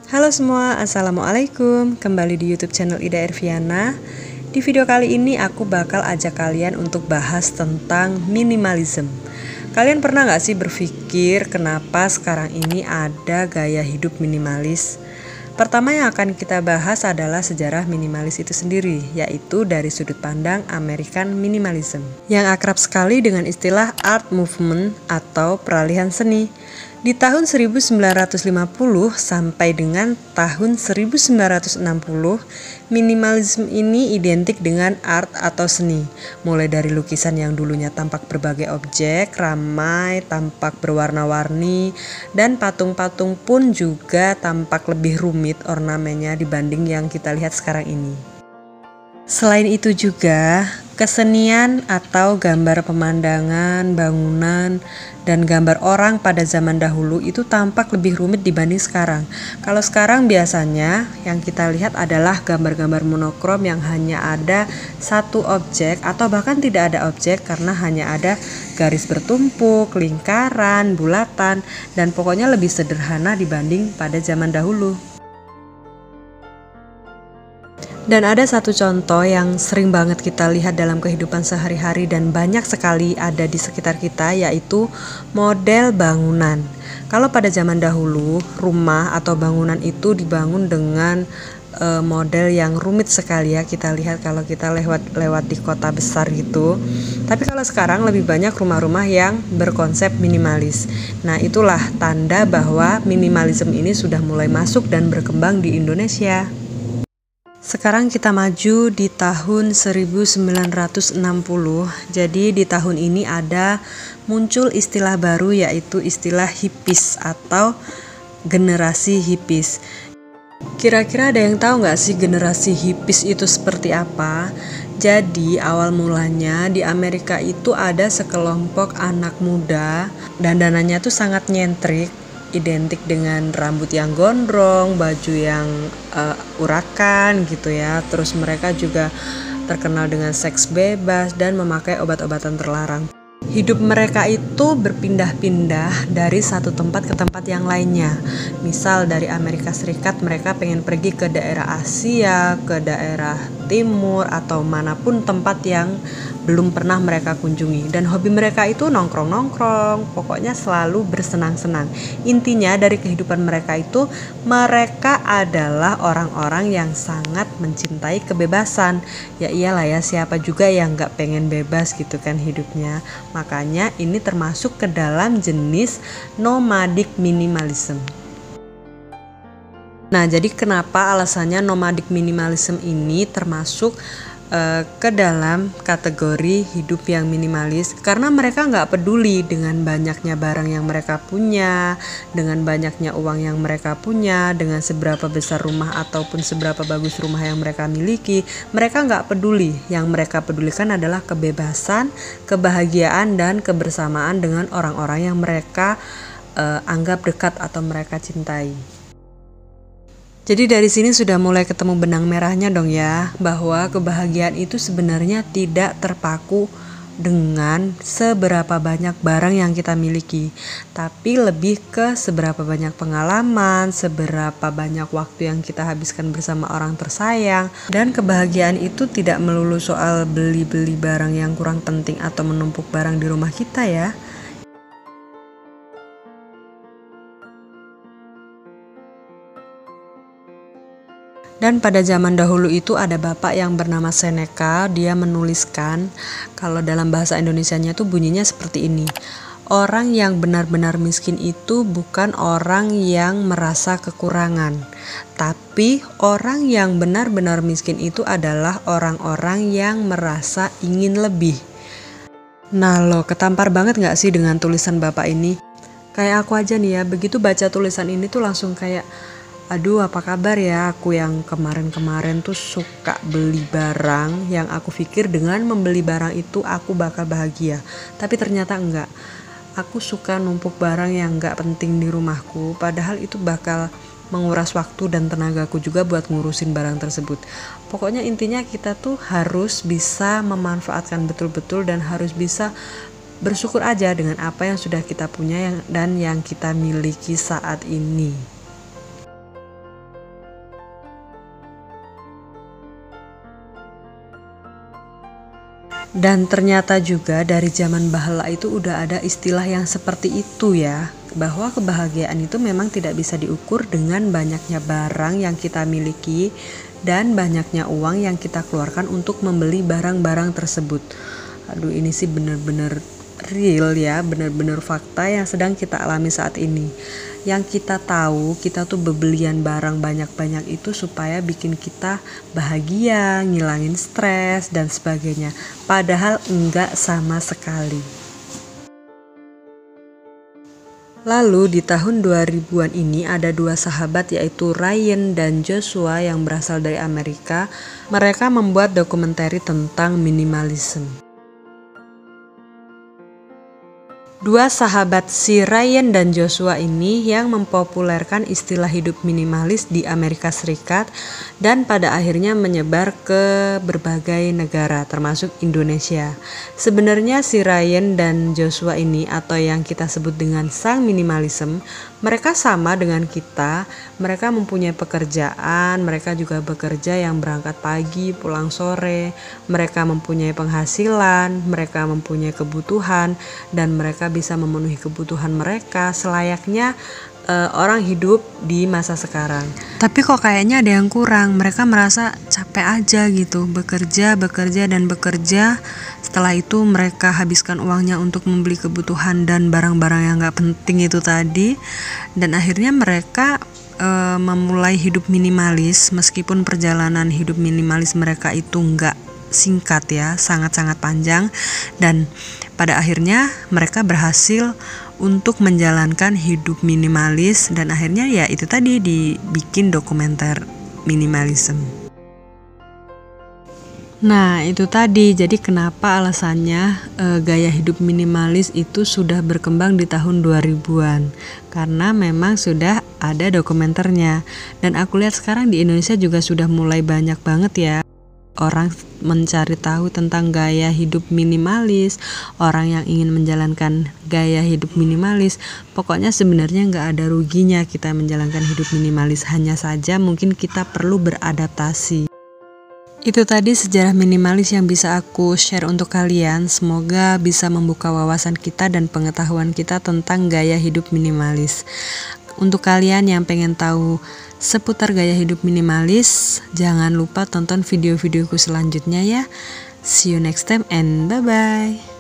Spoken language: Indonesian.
Halo semua, Assalamualaikum. Kembali di YouTube channel Ida Erviana. Di video kali ini aku bakal ajak kalian untuk bahas tentang minimalism. Kalian pernah gak sih berpikir kenapa sekarang ini ada gaya hidup minimalis? Pertama yang akan kita bahas adalah sejarah minimalis itu sendiri, yaitu dari sudut pandang American Minimalism, yang akrab sekali dengan istilah art movement atau peralihan seni. Di tahun 1950 sampai dengan tahun 1960, minimalisme ini identik dengan art atau seni. Mulai dari lukisan yang dulunya tampak berbagai objek, ramai, tampak berwarna-warni, dan patung-patung pun juga tampak lebih rumit ornamennya dibanding yang kita lihat sekarang ini. Selain itu juga, kesenian atau gambar pemandangan, bangunan, dan gambar orang pada zaman dahulu itu tampak lebih rumit dibanding sekarang. Kalau sekarang biasanya yang kita lihat adalah gambar-gambar monokrom yang hanya ada satu objek atau bahkan tidak ada objek karena hanya ada garis bertumpuk, lingkaran, bulatan, dan pokoknya lebih sederhana dibanding pada zaman dahulu. Dan ada satu contoh yang sering banget kita lihat dalam kehidupan sehari-hari dan banyak sekali ada di sekitar kita, yaitu model bangunan. Kalau pada zaman dahulu, rumah atau bangunan itu dibangun dengan model yang rumit sekali ya, kita lihat kalau kita lewat di kota besar gitu. Tapi kalau sekarang lebih banyak rumah-rumah yang berkonsep minimalis. Nah, itulah tanda bahwa minimalisme ini sudah mulai masuk dan berkembang di Indonesia. Sekarang kita maju di tahun 1960. Jadi di tahun ini ada muncul istilah baru, yaitu istilah hippies atau generasi hippies. Kira-kira ada yang tahu nggak sih generasi hippies itu seperti apa? Jadi awal mulanya di Amerika itu ada sekelompok anak muda, dandanannya tuh sangat nyentrik, identik dengan rambut yang gondrong, baju yang urakan gitu ya. Terus mereka juga terkenal dengan seks bebas dan memakai obat-obatan terlarang. Hidup mereka itu berpindah-pindah dari satu tempat ke tempat yang lainnya. Misal dari Amerika Serikat mereka pengen pergi ke daerah Asia, ke daerah Timur, atau manapun tempat yang belum pernah mereka kunjungi. Dan hobi mereka itu nongkrong-nongkrong, pokoknya selalu bersenang-senang. Intinya dari kehidupan mereka itu, mereka adalah orang-orang yang sangat mencintai kebebasan. Ya iyalah ya, siapa juga yang gak pengen bebas gitu kan hidupnya. Makanya ini termasuk ke dalam jenis nomadic minimalism. Nah, jadi kenapa alasannya nomadic minimalism ini termasuk ke dalam kategori hidup yang minimalis? Karena mereka nggak peduli dengan banyaknya barang yang mereka punya, dengan banyaknya uang yang mereka punya, dengan seberapa besar rumah ataupun seberapa bagus rumah yang mereka miliki. Mereka nggak peduli. Yang mereka pedulikan adalah kebebasan, kebahagiaan, dan kebersamaan dengan orang-orang yang mereka anggap dekat atau mereka cintai. Jadi dari sini sudah mulai ketemu benang merahnya dong ya, bahwa kebahagiaan itu sebenarnya tidak terpaku dengan seberapa banyak barang yang kita miliki, tapi lebih ke seberapa banyak pengalaman, seberapa banyak waktu yang kita habiskan bersama orang tersayang. Dan kebahagiaan itu tidak melulu soal beli-beli barang yang kurang penting atau menumpuk barang di rumah kita ya. Dan pada zaman dahulu itu ada bapak yang bernama Seneca. Dia menuliskan, kalau dalam bahasa Indonesianya tuh bunyinya seperti ini. Orang yang benar-benar miskin itu bukan orang yang merasa kekurangan, tapi orang yang benar-benar miskin itu adalah orang-orang yang merasa ingin lebih. Nah lo, ketampar banget gak sih dengan tulisan bapak ini? Kayak aku aja nih ya, begitu baca tulisan ini tuh langsung kayak, aduh apa kabar ya, aku yang kemarin-kemarin tuh suka beli barang yang aku pikir dengan membeli barang itu aku bakal bahagia. Tapi ternyata enggak. Aku suka numpuk barang yang enggak penting di rumahku, padahal itu bakal menguras waktu dan tenagaku juga buat ngurusin barang tersebut. Pokoknya intinya kita tuh harus bisa memanfaatkan betul-betul dan harus bisa bersyukur aja dengan apa yang sudah kita punya dan yang kita miliki saat ini. Dan ternyata juga dari zaman bahla itu udah ada istilah yang seperti itu ya, bahwa kebahagiaan itu memang tidak bisa diukur dengan banyaknya barang yang kita miliki dan banyaknya uang yang kita keluarkan untuk membeli barang-barang tersebut. Aduh, ini sih bener-bener real ya, bener-bener fakta yang sedang kita alami saat ini. Yang kita tahu, kita tuh bebelian barang banyak-banyak itu supaya bikin kita bahagia, ngilangin stres dan sebagainya. Padahal enggak sama sekali. Lalu di tahun 2000-an ini ada dua sahabat yaitu Ryan dan Joshua yang berasal dari Amerika. Mereka membuat dokumenter tentang minimalism. Dua sahabat si Ryan dan Joshua ini yang mempopulerkan istilah hidup minimalis di Amerika Serikat dan pada akhirnya menyebar ke berbagai negara termasuk Indonesia. Sebenarnya si Ryan dan Joshua ini atau yang kita sebut dengan sang minimalism, mereka sama dengan kita. Mereka mempunyai pekerjaan, mereka juga bekerja yang berangkat pagi, pulang sore. Mereka mempunyai penghasilan, mereka mempunyai kebutuhan dan mereka bisa memenuhi kebutuhan mereka selayaknya orang hidup di masa sekarang. Tapi kok kayaknya ada yang kurang. Mereka merasa capek aja gitu, bekerja dan bekerja. Setelah itu mereka habiskan uangnya untuk membeli kebutuhan dan barang-barang yang gak penting itu tadi. Dan akhirnya mereka memulai hidup minimalis, meskipun perjalanan hidup minimalis mereka itu gak singkat ya, sangat-sangat panjang. Dan pada akhirnya mereka berhasil untuk menjalankan hidup minimalis dan akhirnya ya itu tadi dibikin dokumenter minimalism. Nah itu tadi, jadi kenapa alasannya gaya hidup minimalis itu sudah berkembang di tahun 2000-an, karena memang sudah ada dokumenternya. Dan aku lihat sekarang di Indonesia juga sudah mulai banyak banget ya orang mencari tahu tentang gaya hidup minimalis, orang yang ingin menjalankan gaya hidup minimalis. Pokoknya sebenarnya nggak ada ruginya kita menjalankan hidup minimalis, hanya saja mungkin kita perlu beradaptasi. Itu tadi sejarah minimalis yang bisa aku share untuk kalian. Semoga bisa membuka wawasan kita dan pengetahuan kita tentang gaya hidup minimalis. Untuk kalian yang pengen tahu seputar gaya hidup minimalis, jangan lupa tonton video-videoku selanjutnya ya. See you next time and bye-bye.